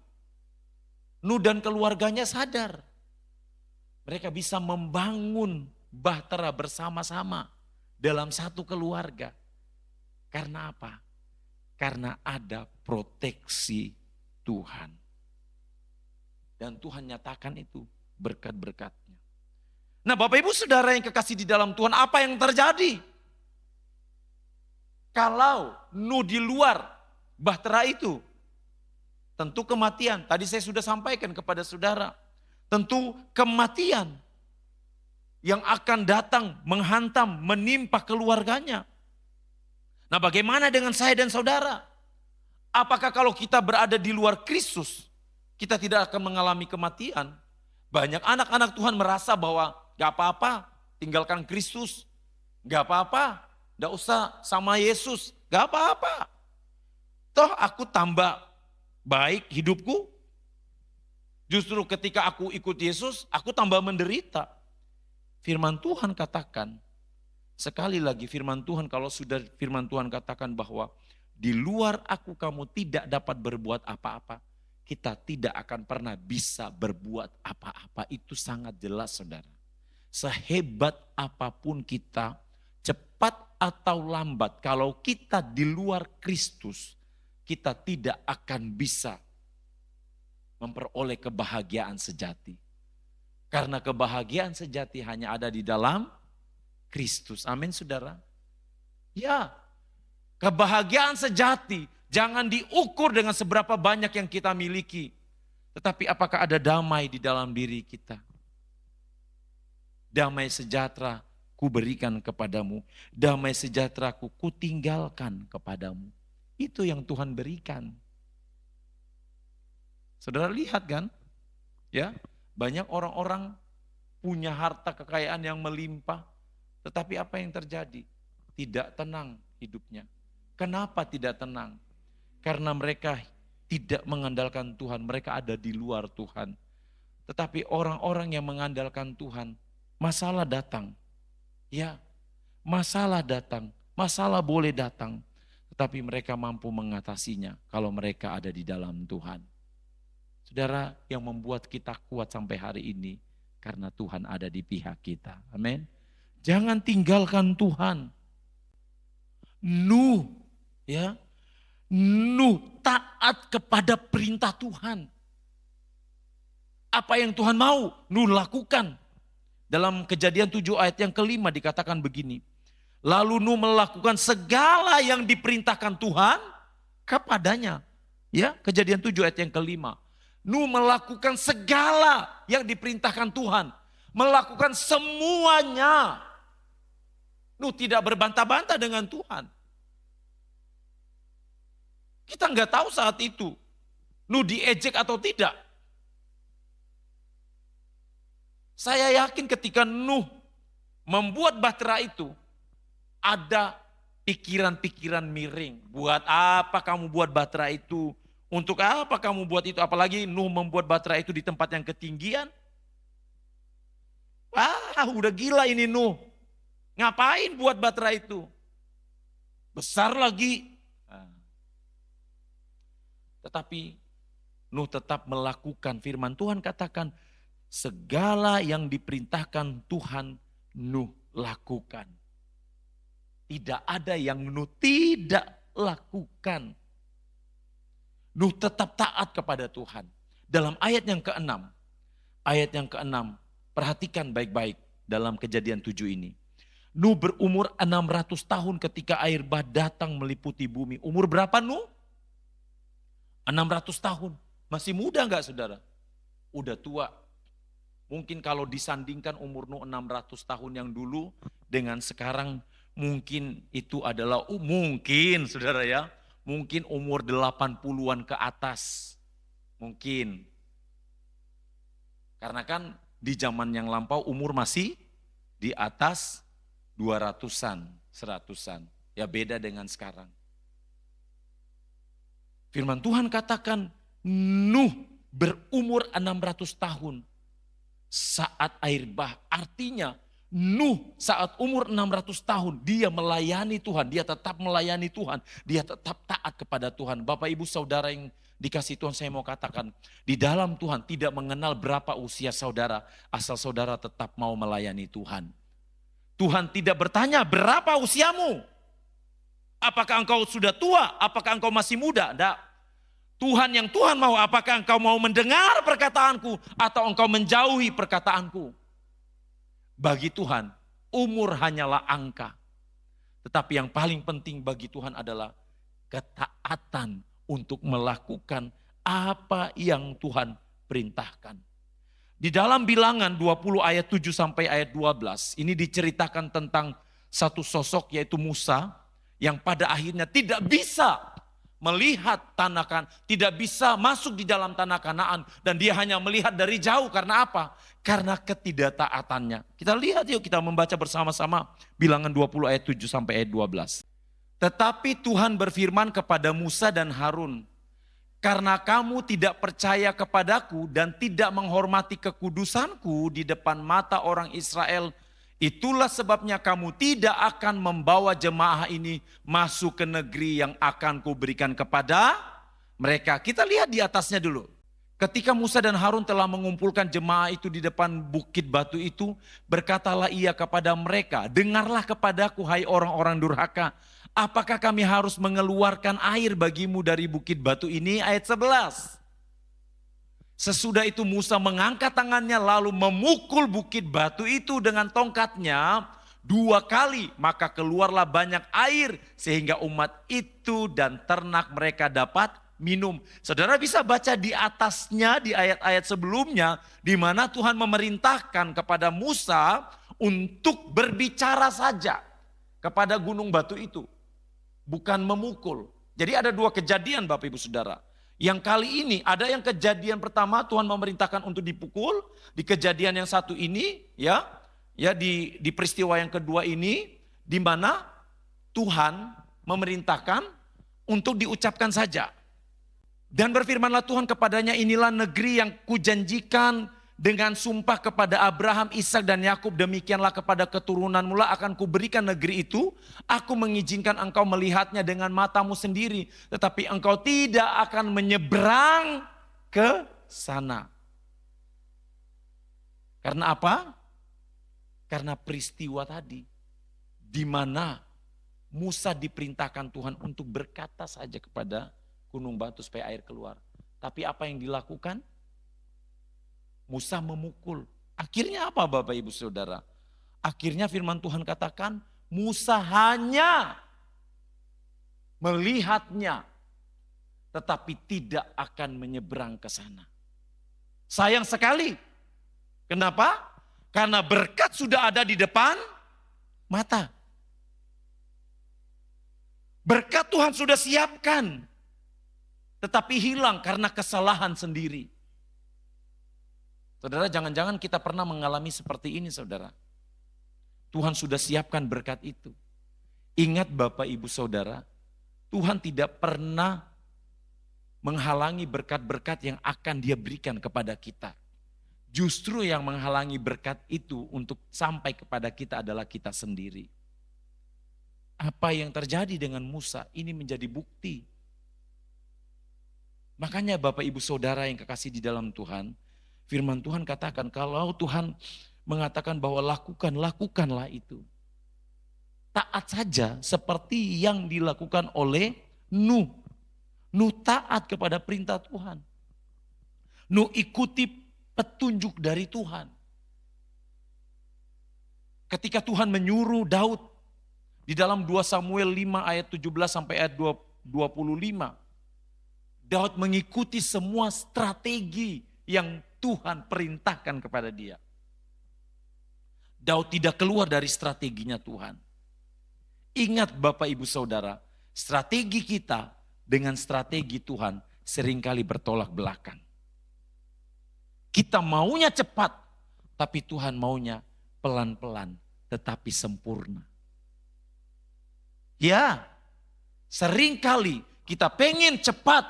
Nuh dan keluarganya sadar. Mereka bisa membangun bahtera bersama-sama dalam satu keluarga. Karena apa? Karena ada proteksi Tuhan. Dan Tuhan nyatakan itu berkat-berkatnya. Nah Bapak Ibu Saudara yang kekasih di dalam Tuhan, apa yang terjadi? Kalau Nuh di luar bahtera itu, tentu kematian. Tadi saya sudah sampaikan kepada saudara. Tentu kematian yang akan datang menghantam, menimpa keluarganya. Nah bagaimana dengan saya dan saudara? Apakah kalau kita berada di luar Kristus, kita tidak akan mengalami kematian? Banyak anak-anak Tuhan merasa bahwa gak apa-apa, tinggalkan Kristus. Gak apa-apa, gak usah sama Yesus, gak apa-apa. Toh aku tambah baik hidupku. Justru ketika aku ikut Yesus, aku tambah menderita. Firman Tuhan katakan, sekali lagi firman Tuhan, kalau sudah firman Tuhan katakan bahwa di luar aku kamu tidak dapat berbuat apa-apa, kita tidak akan pernah bisa berbuat apa-apa. Itu sangat jelas saudara. Sehebat apapun kita, cepat atau lambat, kalau kita di luar Kristus, kita tidak akan bisa memperoleh kebahagiaan sejati. Karena kebahagiaan sejati hanya ada di dalam Kristus. Amin saudara. Ya, kebahagiaan sejati jangan diukur dengan seberapa banyak yang kita miliki. Tetapi apakah ada damai di dalam diri kita. Damai sejahtera ku berikan kepadamu. Damai sejahtera ku tinggalkan kepadamu. Itu yang Tuhan berikan. Saudara lihat kan, ya banyak orang-orang punya harta kekayaan yang melimpah, tetapi apa yang terjadi? Tidak tenang hidupnya. Kenapa tidak tenang? Karena mereka tidak mengandalkan Tuhan, mereka ada di luar Tuhan. Tetapi orang-orang yang mengandalkan Tuhan, masalah datang. Ya, masalah datang, masalah boleh datang, tetapi mereka mampu mengatasinya kalau mereka ada di dalam Tuhan. Saudara, yang membuat kita kuat sampai hari ini karena Tuhan ada di pihak kita. Amin. Jangan tinggalkan Tuhan. Nuh, ya. Nuh taat kepada perintah Tuhan. Apa yang Tuhan mau, Nuh lakukan. Dalam Kejadian 7 ayat yang kelima dikatakan begini. Lalu Nuh melakukan segala yang diperintahkan Tuhan kepadanya. Ya, Kejadian 7 ayat yang kelima. Nuh melakukan segala yang diperintahkan Tuhan. Melakukan semuanya. Nuh tidak berbantah-bantah dengan Tuhan. Kita nggak tahu saat itu. Nuh diejek atau tidak. Saya yakin ketika Nuh membuat bahtera itu. Ada pikiran-pikiran miring. Buat apa kamu buat bahtera itu? Untuk apa kamu buat itu? Apalagi Nuh membuat bahtera itu di tempat yang ketinggian. Wah, udah gila ini Nuh. Ngapain buat bahtera itu? Besar lagi. Tetapi Nuh tetap melakukan firman Tuhan katakan. Segala yang diperintahkan Tuhan Nuh lakukan. Tidak ada yang Nuh tidak lakukan. Nuh tetap taat kepada Tuhan. Dalam ayat yang ke-6, ayat yang ke-6. Perhatikan baik-baik dalam Kejadian 7 ini. Nuh berumur 600 tahun ketika air bah datang meliputi bumi. Umur berapa Nuh? 600 tahun. Masih muda enggak saudara? Udah tua. Mungkin kalau disandingkan umur Nuh 600 tahun yang dulu dengan sekarang, mungkin itu adalah, mungkin saudara ya, mungkin umur 80-an ke atas. Mungkin. Karena kan di zaman yang lampau umur masih di atas 200-an, 100-an. Ya beda dengan sekarang. Firman Tuhan katakan Nuh berumur 600 tahun saat air bah. Artinya Nuh saat umur 600 tahun dia melayani Tuhan, dia tetap melayani Tuhan, dia tetap taat kepada Tuhan. Bapak Ibu Saudara yang dikasih Tuhan, saya mau katakan di dalam Tuhan tidak mengenal berapa usia saudara, asal saudara tetap mau melayani Tuhan. Tuhan tidak bertanya berapa usiamu, apakah engkau sudah tua, apakah engkau masih muda, enggak. Tuhan yang Tuhan mau, apakah engkau mau mendengar perkataanku atau engkau menjauhi perkataanku. Bagi Tuhan, umur hanyalah angka. Tetapi yang paling penting bagi Tuhan adalah ketaatan untuk melakukan apa yang Tuhan perintahkan. Di dalam Bilangan 20 ayat 7 sampai ayat 12, ini diceritakan tentang satu sosok yaitu Musa yang pada akhirnya tidak bisa melihat tanah Kanaan, tidak bisa masuk di dalam tanah Kanaan, dan dia hanya melihat dari jauh. Karena apa? Karena ketidaktaatannya. Kita lihat yuk, kita membaca bersama-sama Bilangan 20 ayat 7 sampai ayat 12. Tetapi Tuhan berfirman kepada Musa dan Harun, karena kamu tidak percaya kepadaku dan tidak menghormati kekudusanku di depan mata orang Israel, itulah sebabnya kamu tidak akan membawa jemaah ini masuk ke negeri yang akan kuberikan kepada mereka. Kita lihat di atasnya dulu. Ketika Musa dan Harun telah mengumpulkan jemaah itu di depan bukit batu itu, berkatalah ia kepada mereka, dengarlah kepadaku hai orang-orang durhaka, apakah kami harus mengeluarkan air bagimu dari bukit batu ini? Ayat 11. Sesudah itu Musa mengangkat tangannya lalu memukul bukit batu itu dengan tongkatnya 2 kali. Maka keluarlah banyak air sehingga umat itu dan ternak mereka dapat minum. Saudara bisa baca di atasnya di ayat-ayat sebelumnya di mana Tuhan memerintahkan kepada Musa untuk berbicara saja kepada gunung batu itu. Bukan memukul. Jadi ada 2 kejadian Bapak Ibu Saudara. Yang kali ini ada yang kejadian pertama Tuhan memerintahkan untuk dipukul, di kejadian yang satu ini ya di peristiwa yang kedua ini di mana Tuhan memerintahkan untuk diucapkan saja. Dan berfirmanlah Tuhan kepadanya, inilah negeri yang kujanjikan dengan sumpah kepada Abraham, Ishak dan Yakub, demikianlah kepada keturunanmu lah akan kuberikan negeri itu. Aku mengizinkan engkau melihatnya dengan matamu sendiri, tetapi engkau tidak akan menyeberang ke sana. Karena apa? Karena peristiwa tadi, di mana Musa diperintahkan Tuhan untuk berkata saja kepada gunung batu supaya air keluar. Tapi apa yang dilakukan? Musa memukul. Akhirnya apa Bapak Ibu Saudara? Akhirnya firman Tuhan katakan Musa hanya melihatnya tetapi tidak akan menyeberang ke sana. Sayang sekali. Kenapa? Karena berkat sudah ada di depan mata. Berkat Tuhan sudah siapkan. Tetapi hilang karena kesalahan sendiri. Saudara, jangan-jangan kita pernah mengalami seperti ini saudara. Tuhan sudah siapkan berkat itu. Ingat Bapak Ibu Saudara, Tuhan tidak pernah menghalangi berkat-berkat yang akan Dia berikan kepada kita. Justru yang menghalangi berkat itu untuk sampai kepada kita adalah kita sendiri. Apa yang terjadi dengan Musa ini menjadi bukti. Makanya Bapak Ibu Saudara yang kekasih di dalam Tuhan, firman Tuhan katakan kalau Tuhan mengatakan bahwa lakukanlah itu. Taat saja seperti yang dilakukan oleh Nuh. Nuh taat kepada perintah Tuhan. Nuh ikuti petunjuk dari Tuhan. Ketika Tuhan menyuruh Daud di dalam 2 Samuel 5 ayat 17 sampai ayat 25. Daud mengikuti semua strategi yang Tuhan perintahkan kepada dia. Daud tidak keluar dari strateginya Tuhan. Ingat Bapak Ibu Saudara, strategi kita dengan strategi Tuhan seringkali bertolak belakang. Kita maunya cepat, tapi Tuhan maunya pelan-pelan tetapi sempurna. Ya, seringkali kita pengen cepat,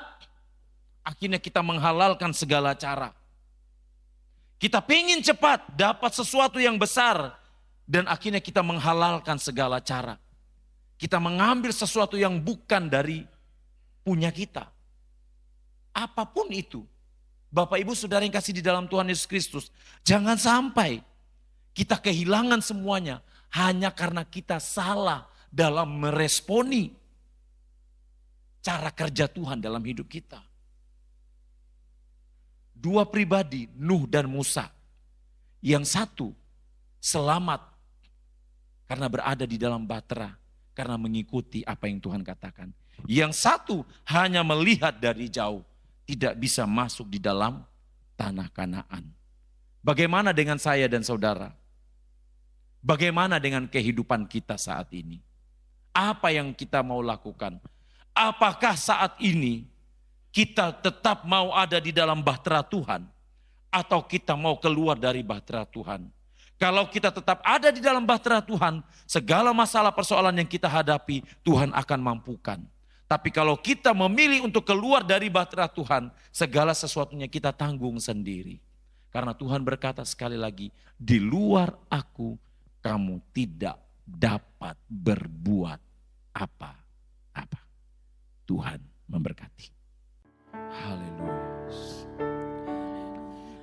akhirnya kita menghalalkan segala cara. Kita pengen cepat dapat sesuatu yang besar dan akhirnya kita menghalalkan segala cara. Kita mengambil sesuatu yang bukan dari punya kita. Apapun itu, Bapak Ibu Saudara yang kasih di dalam Tuhan Yesus Kristus, jangan sampai kita kehilangan semuanya hanya karena kita salah dalam meresponi cara kerja Tuhan dalam hidup kita. Dua pribadi, Nuh dan Musa. Yang satu selamat karena berada di dalam bahtera, karena mengikuti apa yang Tuhan katakan. Yang satu hanya melihat dari jauh, tidak bisa masuk di dalam tanah Kanaan. Bagaimana dengan saya dan saudara? Bagaimana dengan kehidupan kita saat ini? Apa yang kita mau lakukan? Apakah saat ini kita tetap mau ada di dalam bahtera Tuhan? Atau kita mau keluar dari bahtera Tuhan? Kalau kita tetap ada di dalam bahtera Tuhan, segala masalah persoalan yang kita hadapi, Tuhan akan mampukan. Tapi kalau kita memilih untuk keluar dari bahtera Tuhan, segala sesuatunya kita tanggung sendiri. Karena Tuhan berkata sekali lagi, di luar aku kamu tidak dapat berbuat apa-apa. Tuhan memberkati. Haleluya.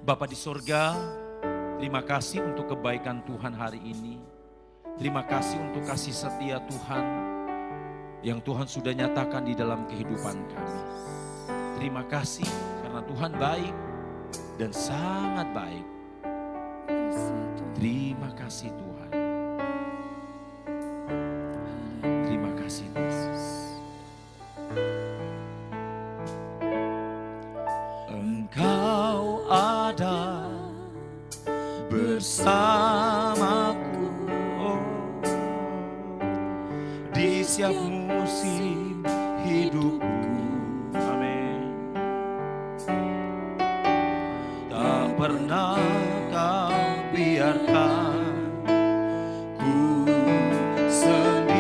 Bapa di sorga, terima kasih untuk kebaikan Tuhan hari ini. Terima kasih untuk kasih setia Tuhan yang Tuhan sudah nyatakan di dalam kehidupan kami. Terima kasih karena Tuhan baik dan sangat baik. Terima kasih Tuhan. Terima kasih Tuhan. Engkau ada bersamaku di setiap musim hidupku. Amin. Tak pernah kau biarkan ku sendiri.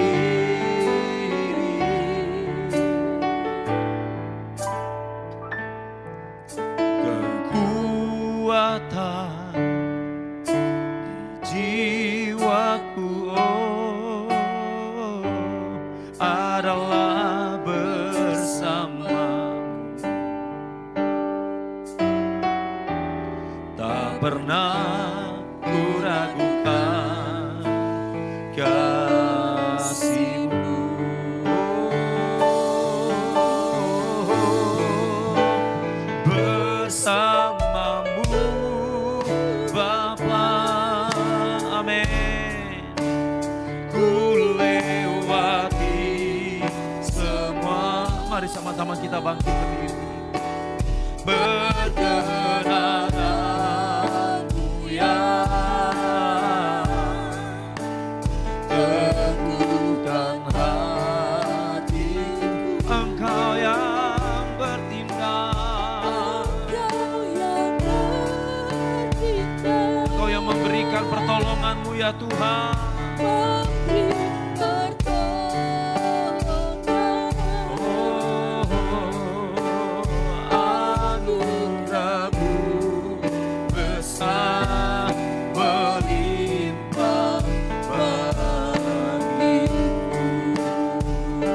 Kekuatan jiwaku adalah bersamamu. Tak pernah ku ragukan kasih-Mu. Bersamamu Bapa, amin. Ku lewati semua. Mari sama-sama kita bangkit berdiri. Berkenan Aku ya, teguhkan hatiku. Engkau yang bertindak, Engkau yang memberikan pertolongan-Mu ya Tuhan. Anugerah-Mu besar melimpah bagiku.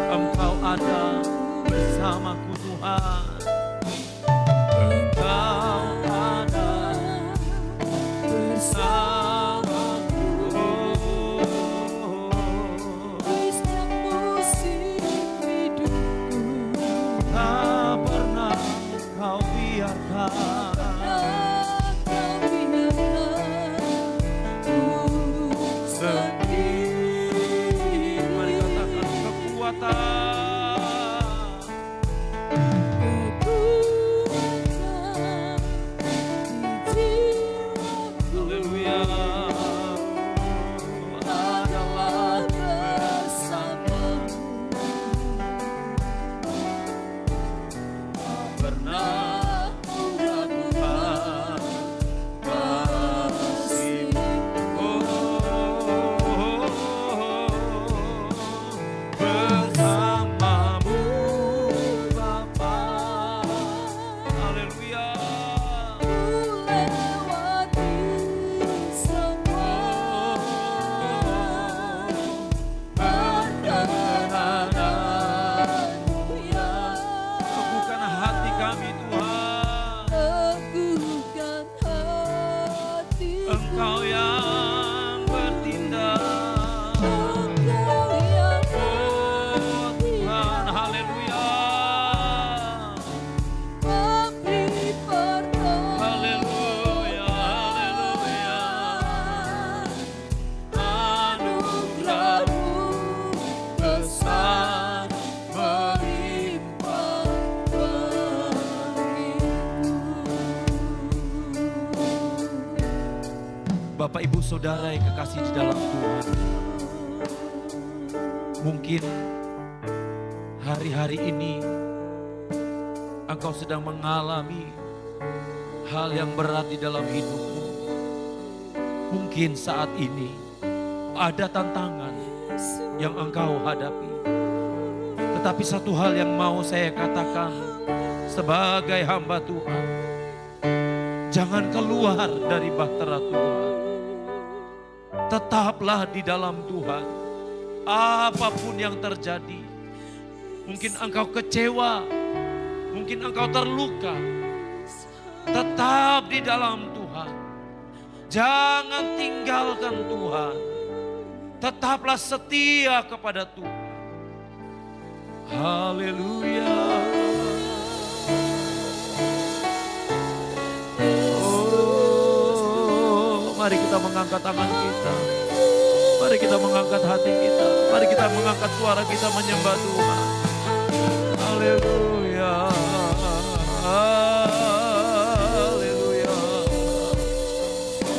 Engkau ada bersamaku Tuhan. Engkau ada bersamaku. Tak pernah kau biarkan Bapak Ibu Saudara yang kekasih di dalam Tuhan. Mungkin hari-hari ini engkau sedang mengalami hal yang berat di dalam hidupmu. Mungkin saat ini ada tantangan yang engkau hadapi. Tetapi satu hal yang mau saya katakan sebagai hamba Tuhan. Jangan keluar dari bahtera Tuhan. Tetaplah di dalam Tuhan. Apapun yang terjadi. Mungkin engkau kecewa. Mungkin engkau terluka. Tetap di dalam Tuhan. Jangan tinggalkan Tuhan. Tetaplah setia kepada Tuhan. Haleluya. Oh, mari kita mengangkat tangan kita. Mari kita mengangkat hati kita. Mari kita mengangkat suara kita menyembah Tuhan. Haleluya. Haleluya.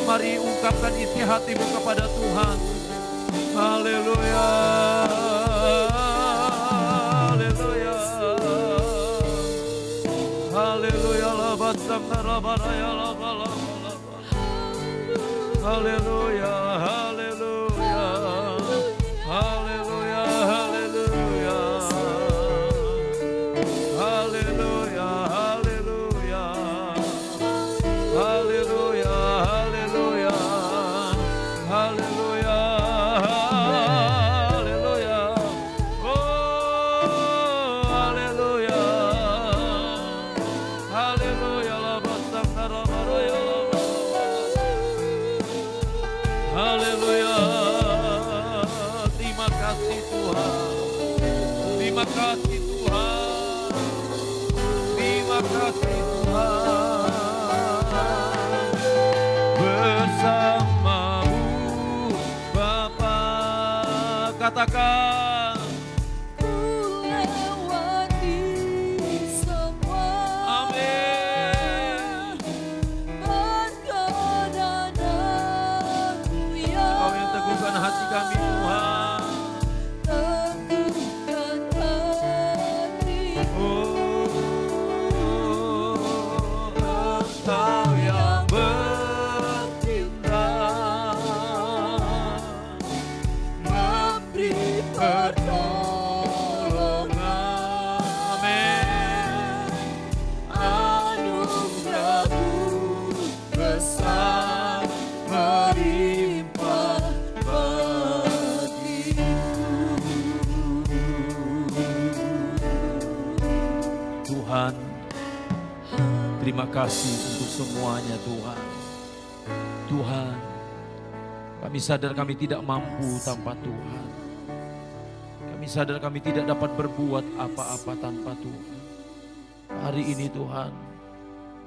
Mari ungkapkan isi hatimu kepada Tuhan. Haleluya. Haleluya. Haleluya. Haleluya. Haleluya. Haleluya. Haleluya. Haleluya. Haleluya. Haleluya. Haleluya. Haleluya. Haleluya. Oh, haleluya. Haleluya. Haleluya. Terima kasih Tuhan. Terima kasih Tuhan. Terima kasih Tuhan. Bersamamu Bapa, katakan. Ku lewati semua. Amin. Perjalananku yang Kau yang teguhkan hati kami Tuhan. teguhkan hatiku. Engkau yang bercinta, Memberi pertolongan. Amin. anugerah-Mu besar melimpah bagiku. Tuhan, terima kasih untuk semuanya Tuhan. Tuhan, kami sadar kami tidak mampu tanpa Tuhan. Kami sadar kami tidak dapat berbuat apa-apa tanpa Tuhan. Hari ini Tuhan,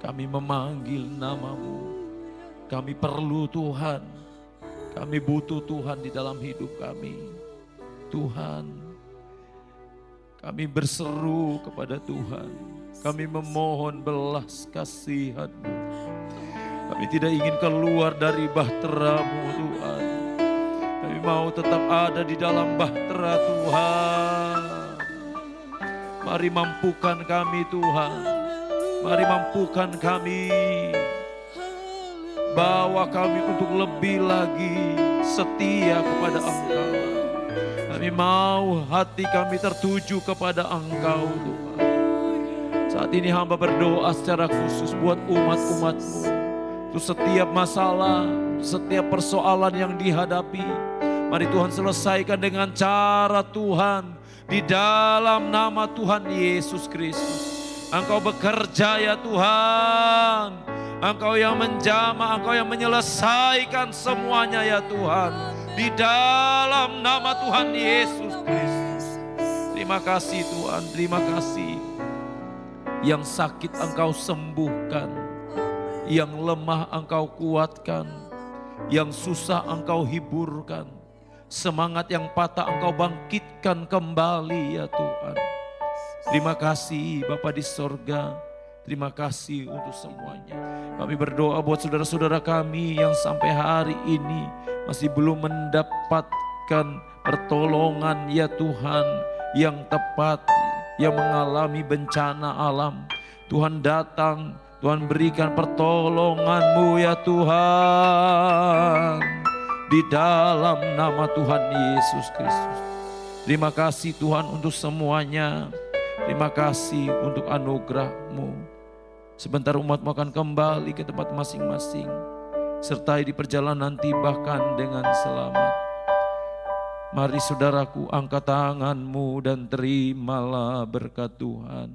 kami memanggil nama-Mu. Kami perlu Tuhan. Kami butuh Tuhan di dalam hidup kami. Tuhan, kami berseru kepada Tuhan. Kami memohon belas kasihan-Mu. Kami tidak ingin keluar dari bahtera-Mu Tuhan. Kami mau tetap ada di dalam bahtera Tuhan. Mari mampukan kami Tuhan. Mari mampukan kami. Bawa kami untuk lebih lagi setia kepada Engkau. Kami mau hati kami tertuju kepada Engkau Tuhan. Saat ini hamba berdoa secara khusus buat umat-umat-Mu. Untuk setiap masalah, setiap persoalan yang dihadapi. Mari Tuhan selesaikan dengan cara Tuhan. Di dalam nama Tuhan Yesus Kristus. Engkau bekerja ya Tuhan. Engkau yang menjamah, Engkau yang menyelesaikan semuanya ya Tuhan. Di dalam nama Tuhan Yesus Kristus. Terima kasih Tuhan, terima kasih. Yang sakit Engkau sembuhkan. Yang lemah Engkau kuatkan. Yang susah Engkau hiburkan. Semangat yang patah Engkau bangkitkan kembali ya Tuhan. Terima kasih Bapa di sorga. Terima kasih untuk semuanya. Kami berdoa buat saudara-saudara kami yang sampai hari ini masih belum mendapatkan pertolongan ya Tuhan yang tepat, yang mengalami bencana alam. Tuhan datang, Tuhan berikan pertolongan-Mu ya Tuhan. Di dalam nama Tuhan Yesus Kristus. Terima kasih Tuhan untuk semuanya. Terima kasih untuk anugerah-Mu. Sebentar umat-Mu akan kembali ke tempat masing-masing. Sertai di perjalanan nanti bahkan dengan selamat. Mari saudaraku, angkat tanganmu dan terimalah berkat Tuhan.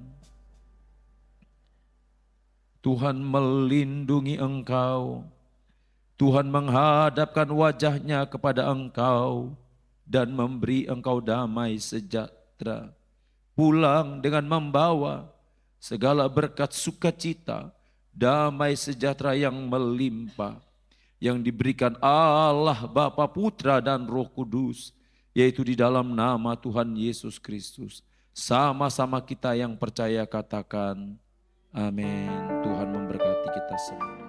Tuhan melindungi engkau. Tuhan menghadapkan wajahnya kepada engkau dan memberi engkau damai sejahtera. Pulang dengan membawa segala berkat sukacita, damai sejahtera yang melimpah, yang diberikan Allah Bapa, Putra dan Roh Kudus, yaitu di dalam nama Tuhan Yesus Kristus. Sama-sama kita yang percaya katakan, amin. Tuhan memberkati kita semua.